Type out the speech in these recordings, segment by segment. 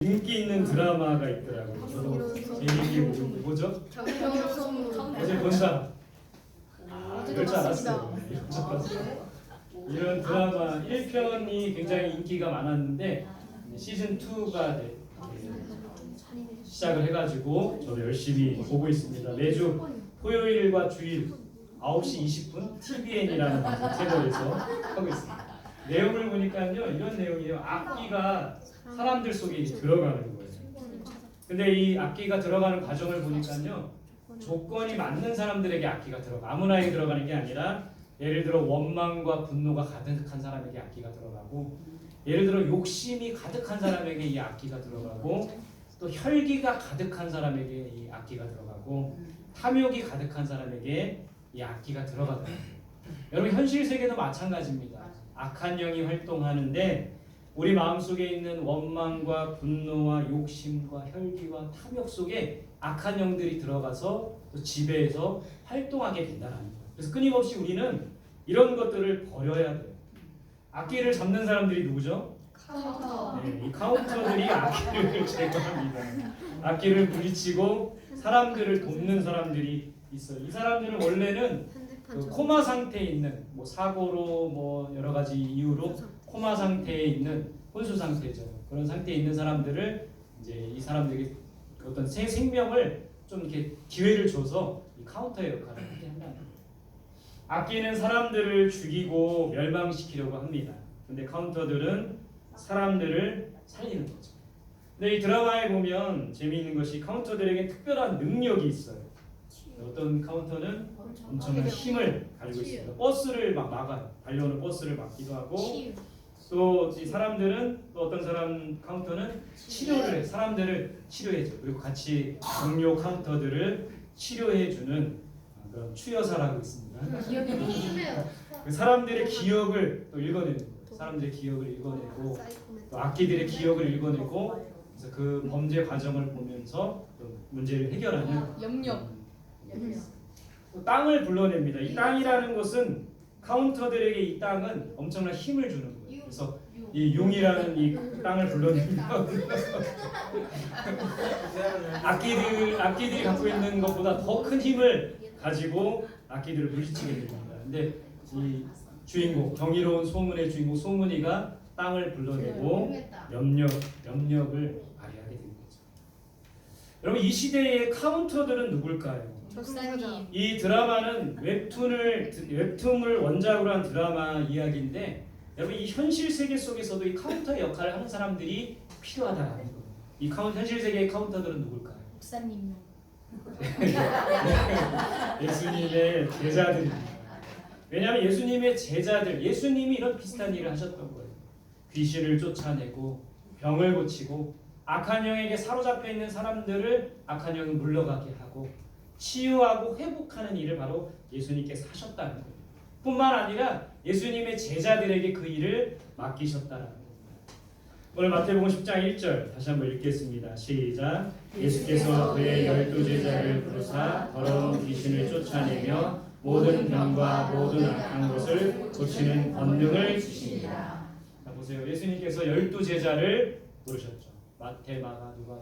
인기 있는 드라마가 있더라고요. 저도 재미있게 뭐죠? 어제 본 사람. 이럴 줄 알았어요. 이런 드라마 1편이 굉장히 인기가 많았는데 시즌 2가 시작을 해가지고 저도 열심히 보고 있습니다. 매주 토요일과 주일 9시 20분 TVN이라는 채널에서 하고 있습니다. 내용을 보니까요, 이런 내용이에요. 악기가 사람들 속에 들어가는 거예요. 근데 이 악기가 들어가는 과정을 보니까요, 조건이 맞는 사람들에게 악기가 들어가. 아무나에게 들어가는 게 아니라, 예를 들어 원망과 분노가 가득한 사람에게 악기가 들어가고, 예를 들어 욕심이 가득한 사람에게 이 악기가 들어가고, 또 혈기가 가득한 사람에게 이 악기가 들어가고, 탐욕이 가득한 사람에게 이 악기가 들어가더라고요. 여러분, 현실 세계도 마찬가지입니다. 악한 영이 활동하는데 우리 마음속에 있는 원망과 분노와 욕심과 혈기와 탐욕 속에 악한 영들이 들어가서 또 지배해서 활동하게 된다는 거예요. 그래서 끊임없이 우리는 이런 것들을 버려야 돼요. 악기를 잡는 사람들이 누구죠? 카운터. 네, 이 카운터들이 악기를 제거합니다. 악기를 물리치고 사람들을 돕는 사람들이 있어요. 이 사람들은 원래는 그 코마 상태에 있는 뭐 사고로 뭐 여러 가지 이유로 코마 상태에 있는 혼수 상태죠. 그런 상태에 있는 사람들을 이제 이 사람들에게 어떤 새 생명을 좀 이렇게 기회를 줘서 이 카운터의 역할을 하게 한다는 거예요. 악기는 사람들을 죽이고 멸망시키려고 합니다. 근데 카운터들은 사람들을 살리는 거죠. 근데 이 드라마에 보면 재미있는 것이 카운터들에게 특별한 능력이 있어요. 어떤 카운터는 엄청난 힘을 가지고 있습니다. 버스를 막 막아요. 달려오는 버스를 막기도 하고, 또 이 사람들은 또 어떤 사람 카운터는 치료를 해. 사람들을 치료해줘. 그리고 같이 동료 카운터들을 치료해주는 그런 추여사라고 있습니다. 그 사람들의 기억을 또 읽어내는 거예요. 사람들의 기억을 읽어내고 또 악기들의 기억을 읽어내고, 그래서 그 범죄 과정을 보면서 또 문제를 해결하는 염력. 또 땅을 불러냅니다. 이 땅이라는 것은 카운터들에게 이 땅은 엄청난 힘을 주는 거예요. 그래서 이 융이라는 이 땅을 불러내면 악기들이 갖고 있는 것보다 더 큰 힘을 가지고 악기들을 물리치게 됩니다. 근데 이 주인공, 경이로운 소문의 주인공 소문이가 땅을 불러내고 염력을 발휘하게 된 거죠. 여러분, 이 시대의 카운터들은 누굴까요? 목사님. 이 드라마는 웹툰을 원작으로 한 드라마 이야기인데, 여러분, 이 현실 세계 속에서도 이 카운터 역할을 하는 사람들이 필요하다는 거예요. 이 현실 세계의 카운터들은 누굴까요? 목사님. 예수님의 제자들입니다. 왜냐하면 예수님의 제자들, 예수님이 이런 비슷한 일을 하셨던 거예요. 귀신을 쫓아내고 병을 고치고 악한 영에게 사로잡혀 있는 사람들을 악한 영이 물러가게 하고 치유하고 회복하는 일을 바로 예수님께서 하셨다는 거예요. 뿐만 아니라 예수님의 제자들에게 그 일을 맡기셨다는 겁니다. 오늘 마태복음 10장 1절 다시 한번 읽겠습니다. 시작. 예수께서 그의 12제자를 부르사 더러운 귀신을 쫓아내며 모든 병과 모든 악한 것을 고치는 권능을 주십니다. 자, 보세요. 예수님께서 12제자를 부르셨죠. 마태, 마가, 누가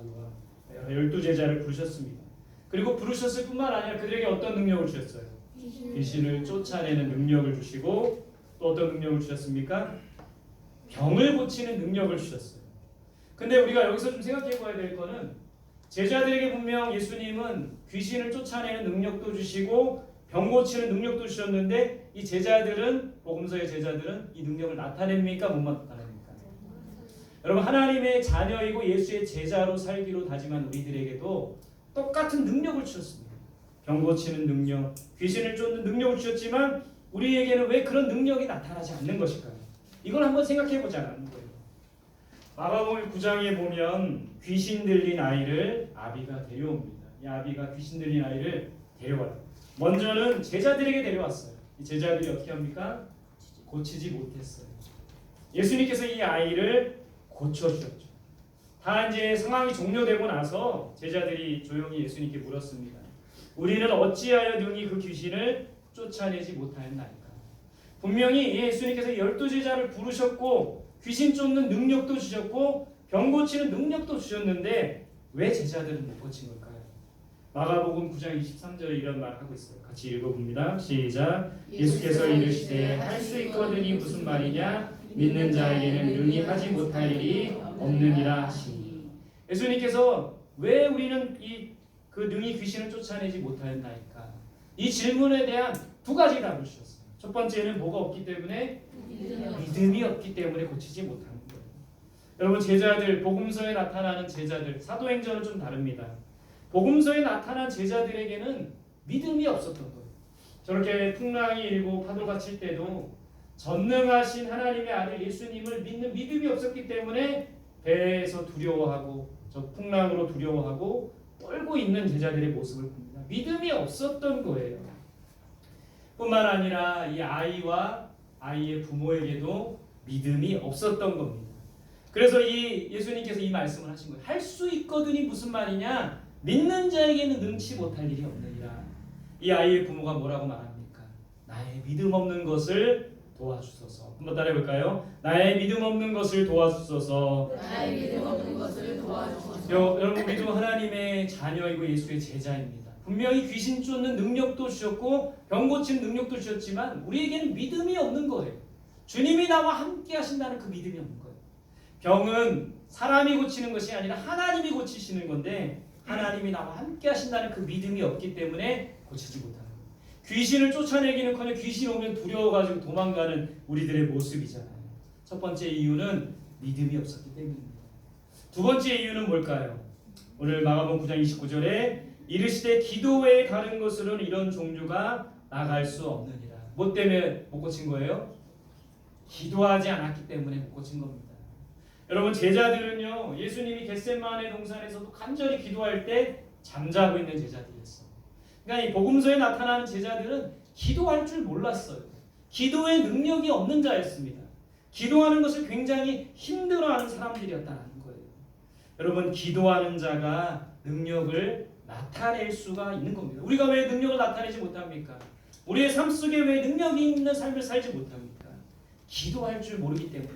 12제자를 부르셨습니다. 그리고 부르셨을 뿐만 아니라 그들에게 어떤 능력을 주셨어요? 귀신을 쫓아내는 능력을 주시고, 또 어떤 능력을 주셨습니까? 병을 고치는 능력을 주셨어요. 근데 우리가 여기서 좀 생각해 봐야 될 거는, 제자들에게 분명 예수님은 귀신을 쫓아내는 능력도 주시고 병 고치는 능력도 주셨는데, 이 제자들은, 복음서의 제자들은 이 능력을 나타냅니까? 못 나타냅니까? 여러분, 하나님의 자녀이고 예수의 제자로 살기로 다짐한 우리들에게도 똑같은 능력을 주셨습니다. 병 고치는 능력, 귀신을 쫓는 능력을 주셨지만 우리에게는 왜 그런 능력이 나타나지 않는 것일까요? 이걸 한번 생각해 보자는 거예요. 마가복음 9장에 보면 귀신 들린 아이를 아비가 데려옵니다. 이 아비가 귀신 들린 아이를 데려와요. 먼저는 제자들에게 데려왔어요. 이 제자들이 어떻게 합니까? 고치지 못했어요. 예수님께서 이 아이를 고쳐주셨죠. 다 이제 상황이 종료되고 나서 제자들이 조용히 예수님께 물었습니다. 우리는 어찌하여 능히 그 귀신을 쫓아내지 못하였나이까? 분명히 예수님께서 12제자를 부르셨고 귀신 쫓는 능력도 주셨고 병 고치는 능력도 주셨는데 왜 제자들은 못 고친 걸까요? 마가복음 9장 23절에 이런 말 하고 있어요. 같이 읽어봅니다. 시작. 예수께서 이르시되 할 수 있거든이 무슨 말이냐? 믿는 자에게는 능히 하지 못할 일이 없느니라 하시니. 예수님께서 왜 우리는 그 능히 귀신을 쫓아내지 못하였나이까? 이 질문에 대한 두 가지 답을 주셨어요. 첫 번째는 뭐가 없기 때문에? 믿음이 없기 때문에 고치지 못하는 거예요. 여러분 제자들, 복음서에 나타나는 제자들, 사도행전은 좀 다릅니다. 복음서에 나타난 제자들에게는 믿음이 없었던 거예요. 저렇게 풍랑이 일고 파도가 칠 때도 전능하신 하나님의 아들 예수님을 믿는 믿음이 없었기 때문에 배에서 두려워하고 저 풍랑으로 두려워하고 떨고 있는 제자들의 모습을 봅니다. 믿음이 없었던 거예요. 뿐만 아니라 이 아이와 아이의 부모에게도 믿음이 없었던 겁니다. 그래서 이 예수님께서 이 말씀을 하신 거예요. 할 수 있거든이 무슨 말이냐? 믿는 자에게는 능치 못할 일이 없느니라. 이 아이의 부모가 뭐라고 말합니까? 나의 믿음 없는 것을 도와주소서. 한번 따라해 볼까요? 나의 믿음 없는 것을 도와주소서. 나의 믿음 없는 것을 도와주소서. 여러분 우리도 하나님의 자녀이고 예수의 제자입니다. 분명히 귀신 쫓는 능력도 주셨고 병 고치는 능력도 주셨지만 우리에게는 믿음이 없는 거예요. 주님이 나와 함께 하신다는 그 믿음이 없는 거예요. 병은 사람이 고치는 것이 아니라 하나님이 고치시는 건데 하나님이 나와 함께 하신다는 그 믿음이 없기 때문에 고치지 못하는 거예요. 귀신을 쫓아내기는커녕 귀신 오면 두려워가지고 도망가는 우리들의 모습이잖아요. 첫 번째 이유는 믿음이 없었기 때문입니다. 두 번째 이유는 뭘까요? 오늘 마가복음 9장 29절에 이르시되 기도 외에 다른 것으로는 이런 종류가 나갈 수 없느니라. 뭐 때문에 못 고친 거예요? 기도하지 않았기 때문에 못 고친 겁니다. 여러분 제자들은요 예수님이 겟세마네 동산에서도 간절히 기도할 때 잠자고 있는 제자들이었어요. 그러니까 이 복음서에 나타나는 제자들은 기도할 줄 몰랐어요. 기도의 능력이 없는 자였습니다. 기도하는 것을 굉장히 힘들어하는 사람들이었다는 거예요. 여러분 기도하는 자가 능력을 나타낼 수가 있는 겁니다. 우리가 왜 능력을 나타내지 못합니까? 우리의 삶 속에 왜 능력이 있는 삶을 살지 못합니까? 기도할 줄 모르기 때문에.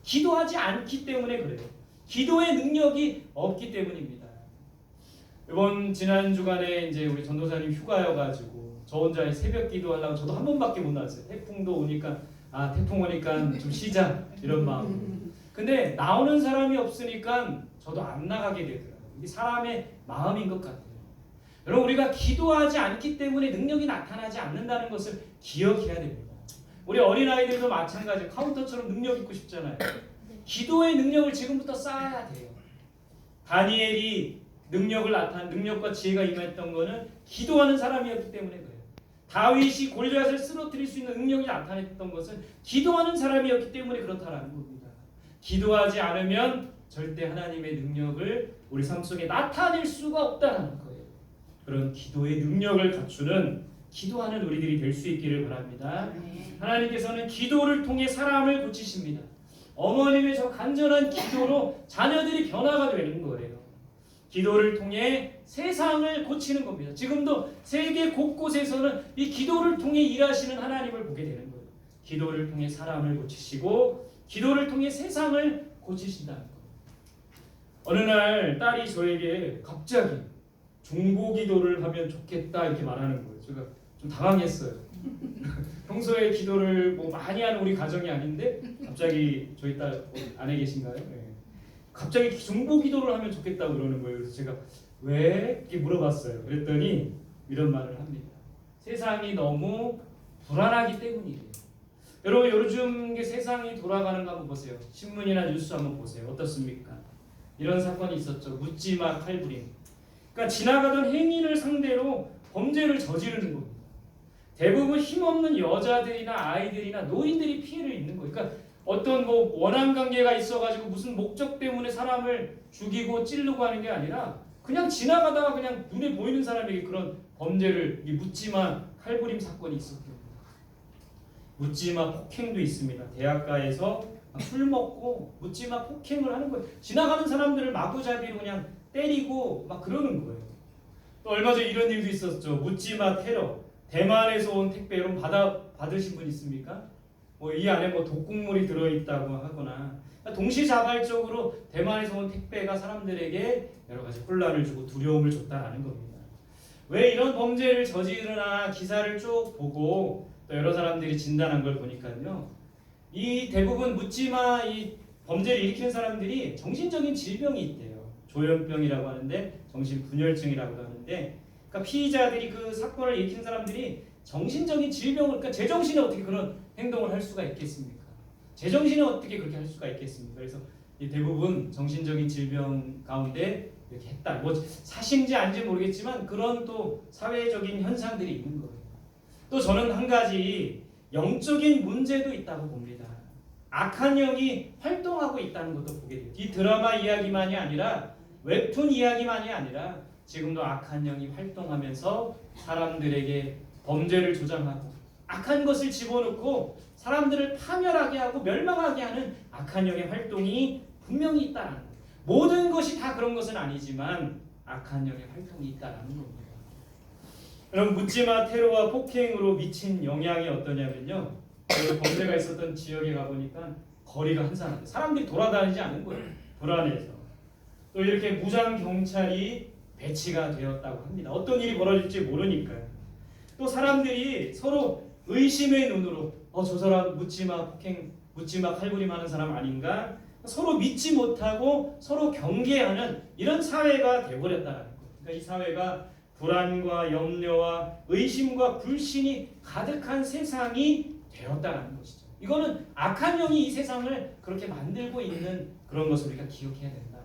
기도하지 않기 때문에 그래요. 기도의 능력이 없기 때문입니다. 이번 지난 주간에 이제 우리 전도사님 휴가여가지고 저 혼자 새벽 기도하려고 저도 한 번밖에 못 나왔어요. 태풍도 오니까 태풍 오니까 좀 쉬자 이런 마음. 근데 나오는 사람이 없으니까 저도 안 나가게 되더라고요. 이게 사람의 마음인 것 같아요. 여러분 우리가 기도하지 않기 때문에 능력이 나타나지 않는다는 것을 기억해야 됩니다. 우리 어린아이들도 마찬가지예요. 카운터처럼 능력 있고 싶잖아요. 기도의 능력을 지금부터 쌓아야 돼요. 다니엘이 능력과 지혜가 임했던 거는 기도하는 사람이었기 때문에 그래요. 다윗이 골리앗을 쓰러뜨릴 수 있는 능력이 나타냈던 것은 기도하는 사람이었기 때문에 그렇다라는 겁니다. 기도하지 않으면 절대 하나님의 능력을 우리 삶 속에 나타낼 수가 없다는 거예요. 그런 기도의 능력을 갖추는 기도하는 우리들이 될 수 있기를 바랍니다. 하나님께서는 기도를 통해 사람을 고치십니다. 어머님의 저 간절한 기도로 자녀들이 변화가 되는 거예요. 기도를 통해 세상을 고치는 겁니다. 지금도 세계 곳곳에서는 이 기도를 통해 일하시는 하나님을 보게 되는 거예요. 기도를 통해 사람을 고치시고 기도를 통해 세상을 고치신다는 거예요. 어느 날 딸이 저에게 갑자기 중보기도를 하면 좋겠다 이렇게 말하는 거예요. 제가 좀 당황했어요. 평소에 기도를 뭐 많이 하는 우리 가정이 아닌데 갑자기 저희 딸 안에 계신가요? 네. 갑자기 중보기도를 하면 좋겠다고 그러는 거예요. 그래서 제가 왜? 이렇게 물어봤어요. 그랬더니 이런 말을 합니다. 세상이 너무 불안하기 때문이래요. 여러분 요즘 세상이 돌아가는 거 한번 보세요. 신문이나 뉴스 한번 보세요. 어떻습니까? 이런 사건이 있었죠. 묻지마 칼부림. 그러니까 지나가던 행인을 상대로 범죄를 저지르는 겁니다. 대부분 힘없는 여자들이나 아이들이나 노인들이 피해를 입는 거예요. 그러니까 어떤 뭐 원한 관계가 있어가지고 무슨 목적 때문에 사람을 죽이고 찌르고 하는 게 아니라 그냥 지나가다가 그냥 눈에 보이는 사람에게 그런 범죄를 묻지마 칼부림 사건이 있었던 겁니다. 묻지마 폭행도 있습니다. 대학가에서 술 먹고 묻지마 폭행을 하는 거예요. 지나가는 사람들을 마구잡이로 그냥 때리고 막 그러는 거예요. 또 얼마 전에 이런 일도 있었죠. 묻지마 테러. 대만에서 온 택배 여러분 받으신 분 있습니까? 뭐 이 안에 뭐 독극물이 들어있다고 하거나 동시다발적으로 대만에서 온 택배가 사람들에게 여러 가지 혼란을 주고 두려움을 줬다라는 겁니다. 왜 이런 범죄를 저지르나 기사를 쭉 보고 또 여러 사람들이 진단한 걸 보니까요, 이 대부분 묻지마 이 범죄를 일으키는 사람들이 정신적인 질병이 있대요. 조현병이라고 하는데 정신분열증이라고 하는데, 그러니까 피의자들이 그 사건을 일으킨 사람들이 정신적인 질병을, 그러니까 제정신에 어떻게 그런 행동을 할 수가 있겠습니까? 제정신에 어떻게 그렇게 할 수가 있겠습니까? 그래서 이 대부분 정신적인 질병 가운데 이렇게 했다. 뭐 사실인지 아닌지 모르겠지만 그런 또 사회적인 현상들이 있는 거예요. 또 저는 한 가지 영적인 문제도 있다고 봅니다. 악한 영이 활동하고 있다는 것도 보게 돼요. 이 드라마 이야기만이 아니라 웹툰 이야기만이 아니라 지금도 악한 영이 활동하면서 사람들에게 범죄를 조장하고 악한 것을 집어넣고 사람들을 파멸하게 하고 멸망하게 하는 악한 영의 활동이 분명히 있다는 거예요. 모든 것이 다 그런 것은 아니지만 악한 영의 활동이 있다는 겁니다. 여러분, 묻지마 테러와 폭행으로 미친 영향이 어떠냐면요, 범죄가 있었던 지역에 가보니까 거리가 한산한데 사람들이 돌아다니지 않는 거예요. 불안해서. 또 이렇게 무장 경찰이 배치가 되었다고 합니다. 어떤 일이 벌어질지 모르니까요. 또 사람들이 서로 의심의 눈으로 저 사람 묻지마 폭행, 묻지마 칼부림하는 사람 아닌가, 서로 믿지 못하고 서로 경계하는 이런 사회가 되어버렸다는 거예요. 그러니까 이 사회가 불안과 염려와 의심과 불신이 가득한 세상이 되었다는 것이죠. 이거는 악한 영이 이 세상을 그렇게 만들고 있는 그런 것을 우리가 기억해야 된다는 거예요.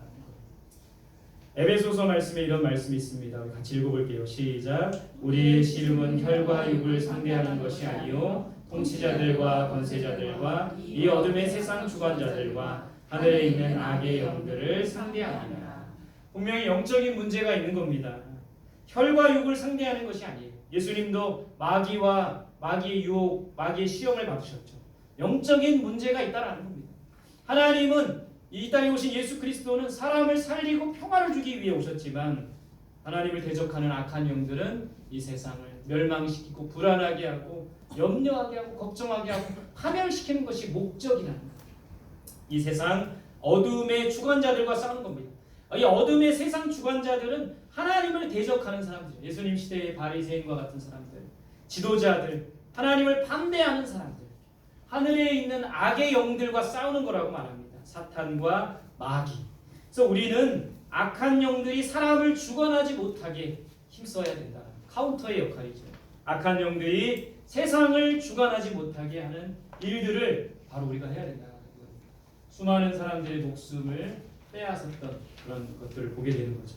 에베소서 말씀에 이런 말씀이 있습니다. 우리 같이 읽어볼게요. 시작. 우리의 씨름은 혈과 육을 상대하는 것이 아니요 통치자들과 권세자들과 이 어둠의 세상 주관자들과 하늘에 있는 악의 영들을 상대하느니라. 분명히 영적인 문제가 있는 겁니다. 혈과 육을 상대하는 것이 아니에요. 예수님도 마귀의 유혹, 마귀의 시험을 받으셨죠. 영적인 문제가 있다라는 겁니다. 하나님은 이 땅에 오신 예수 그리스도는 사람을 살리고 평화를 주기 위해 오셨지만 하나님을 대적하는 악한 영들은 이 세상을 멸망시키고 불안하게 하고 염려하게 하고 걱정하게 하고 파멸시키는 것이 목적이라는 거예요. 이 세상 어둠의 주관자들과 싸우는 겁니다. 이 어둠의 세상 주관자들은 하나님을 대적하는 사람들, 예수님 시대의 바리새인과 같은 사람들, 지도자들, 하나님을 반대하는 사람들, 하늘에 있는 악의 영들과 싸우는 거라고 말합니다. 사탄과 마귀. 그래서 우리는 악한 영들이 사람을 주관하지 못하게 힘써야 된다. 카운터의 역할이죠. 악한 영들이 세상을 주관하지 못하게 하는 일들을 바로 우리가 해야 된다. 수많은 사람들의 목숨을 빼앗았던 그런 것들을 보게 되는 거죠.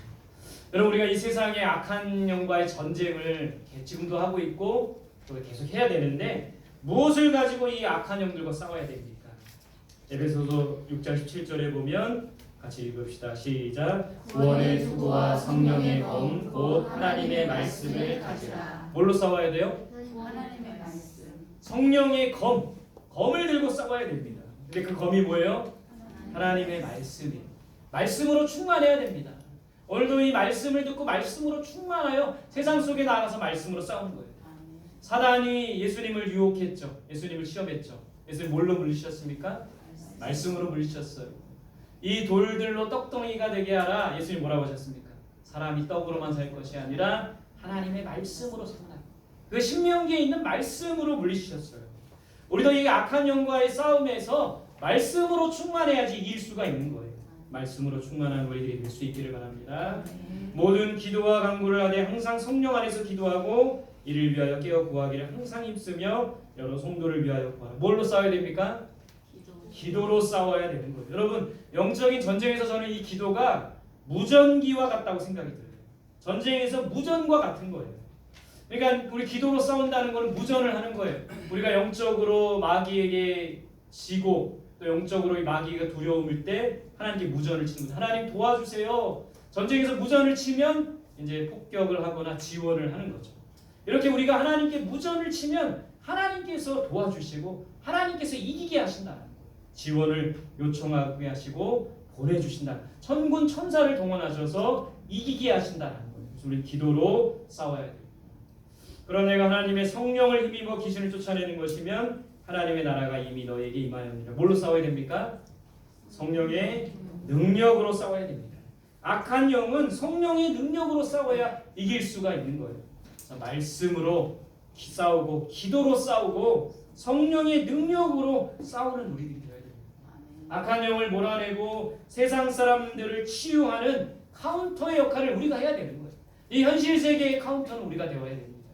여러분, 우리가 이 세상의 악한 영과의 전쟁을 지금도 하고 있고 또 계속 해야 되는데 무엇을 가지고 이 악한 영들과 싸워야 됩니까? 에베소서 6장 17절에 보면 같이 읽읍시다. 시작. 구원의 투구와 성령의 검 곧 하나님의 말씀을 가지라. 뭘로 싸워야 돼요? 하나님의 말씀. 성령의 검을 들고 싸워야 됩니다. 근데 그 검이 뭐예요? 하나님의 말씀이에요. 말씀으로 충만해야 됩니다. 오늘도 이 말씀을 듣고 말씀으로 충만하여 세상 속에 나가서 말씀으로 싸우는 거예요. 사단이 예수님을 유혹했죠. 예수님을 시험했죠. 예수님 뭘로 물리셨습니까? 말씀으로 물리셨어요. 이 돌들로 떡덩이가 되게 하라. 예수님 뭐라고 하셨습니까? 사람이 떡으로만 살 것이 아니라 하나님의 말씀으로 산다. 그 신명기에 있는 말씀으로 물리셨어요. 우리도 이 악한 영과의 싸움에서 말씀으로 충만해야지 이길 수가 있는 거예요. 말씀으로 충만한 우리들이 될 수 있기를 바랍니다. 모든 기도와 간구를 하되 항상 성령 안에서 기도하고 이를 위하여 깨어 구하기를 항상 힘쓰며 여러 성도를 위하여 구하라. 뭘로 싸워야 됩니까? 기도로 싸워야 되는 거예요. 여러분, 영적인 전쟁에서 저는 이 기도가 무전기와 같다고 생각이 들어요. 전쟁에서 무전과 같은 거예요. 그러니까 우리 기도로 싸운다는 것은 무전을 하는 거예요. 우리가 영적으로 마귀에게 지고 또 영적으로 이 마귀가 두려움일 때 하나님께 무전을 치는 거죠. 하나님 도와주세요. 전쟁에서 무전을 치면 이제 폭격을 하거나 지원을 하는 거죠. 이렇게 우리가 하나님께 무전을 치면 하나님께서 도와주시고 하나님께서 이기게 하신다는 거예요. 지원을 요청하게 하시고 보내주신다. 천군 천사를 동원하셔서 이기게 하신다는 거예요. 그래서 우리 기도로 싸워야 돼요. 그런 내가 하나님의 성령을 힘입어 귀신을 쫓아내는 것이면 하나님의 나라가 이미 너에게 임하였느니라. 뭘로 싸워야 됩니까? 성령의 능력으로 싸워야 됩니다. 악한 영은 성령의 능력으로 싸워야 이길 수가 있는 거예요. 자, 말씀으로 싸우고 기도로 싸우고 성령의 능력으로 싸우는 우리들이 되어야 됩니다. 악한 영을 몰아내고 세상 사람들을 치유하는 카운터의 역할을 우리가 해야 되는 거예요. 이 현실 세계의 카운터는 우리가 되어야 됩니다.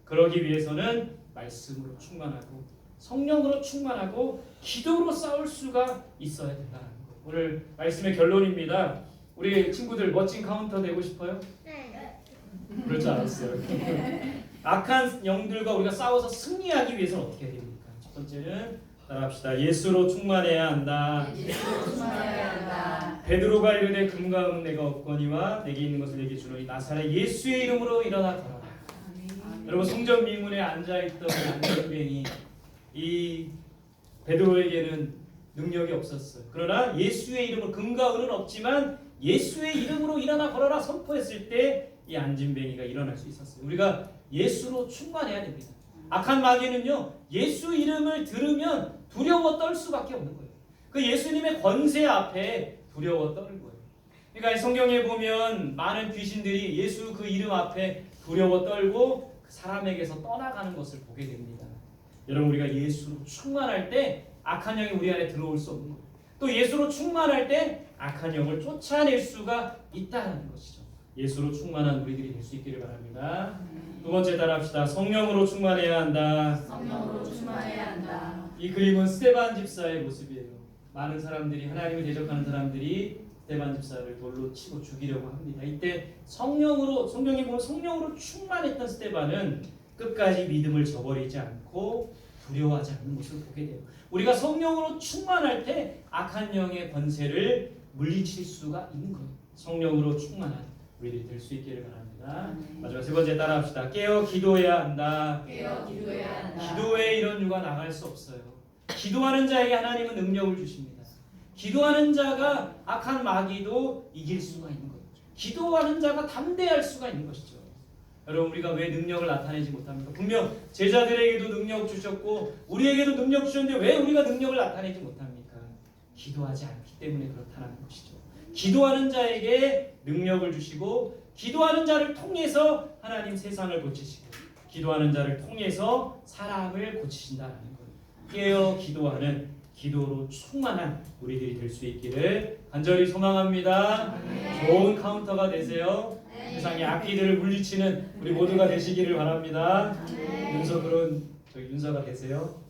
그러기 위해서는 말씀으로 충만하고 성령으로 충만하고 기도로 싸울 수가 있어야 된다는 거예요. 오늘 말씀의 결론입니다. 우리 친구들 멋진 카운터 되고 싶어요? 네. 그럴 줄 알았어요. 악한 영들과 우리가 싸워서 승리하기 위해서는 어떻게 해야 됩니까? 첫 번째는 따라합시다. 예수로 충만해야 한다. 예수로 충만해야 한다. 베드로가 이르되 금과 은 내가 없거니와 내게 있는 것을 내게 주노니 나사렛 예수의 이름으로 일어나 걸어라. 여러분 성전 미문에 앉아있던 안전뱅이 이 베드로에게는 능력이 없었어요. 그러나 예수의 이름으로 금과 은은 없지만 예수의 이름으로 일어나 걸어라 선포했을 때 이 안진뱅이가 일어날 수 있었어요. 우리가 예수로 충만해야 됩니다. 악한 마귀는요 예수 이름을 들으면 두려워 떨 수밖에 없는 거예요. 그 예수님의 권세 앞에 두려워 떠는 거예요. 그러니까 성경에 보면 많은 귀신들이 예수 그 이름 앞에 두려워 떨고 그 사람에게서 떠나가는 것을 보게 됩니다. 여러분 우리가 예수로 충만할 때 악한 영이 우리 안에 들어올 수 없는 거예요. 또 예수로 충만할 때 악한 영을 쫓아낼 수가 있다는 것이죠. 예수로 충만한 우리들이 될 수 있기를 바랍니다. 두 번째 따라합시다. 성령으로 충만해야 한다. 성령으로 충만해야 한다. 이 그림은 스데반 집사의 모습이에요. 많은 사람들이 하나님을 대적하는 사람들이 스데반 집사를 돌로 치고 죽이려고 합니다. 이때 성경에 보면 성령으로 충만했던 스데반은 끝까지 믿음을 저버리지 않고 두려워하지 않는 모습을 보게 돼요. 우리가 성령으로 충만할 때 악한 영의 권세를 물리칠 수가 있는 거예요. 성령으로 충만한 우리들이 될 수 있기를 바랍니다. 마지막 세 번째 따라합시다. 깨어 기도해야 한다. 깨어 기도해야 한다. 기도에 이런 유가 나갈 수 없어요. 기도하는 자에게 하나님은 능력을 주십니다. 기도하는 자가 악한 마귀도 이길 수가 있는 거죠. 기도하는 자가 담대할 수가 있는 것이죠. 여러분 우리가 왜 능력을 나타내지 못합니까? 분명 제자들에게도 능력 주셨고 우리에게도 능력 주셨는데 왜 우리가 능력을 나타내지 못합니까? 기도하지 않기 때문에 그렇다는 것이죠. 기도하는 자에게 능력을 주시고 기도하는 자를 통해서 하나님 세상을 고치시고 기도하는 자를 통해서 사람을 고치신다는 거예요. 깨어 기도하는 기도로 충만한 우리들이 될 수 있기를 간절히 소망합니다. 좋은 카운터가 되세요. 세상의 악기들을 물리치는 우리 모두가 되시기를 바랍니다. 윤석은 저희 윤서가 되세요.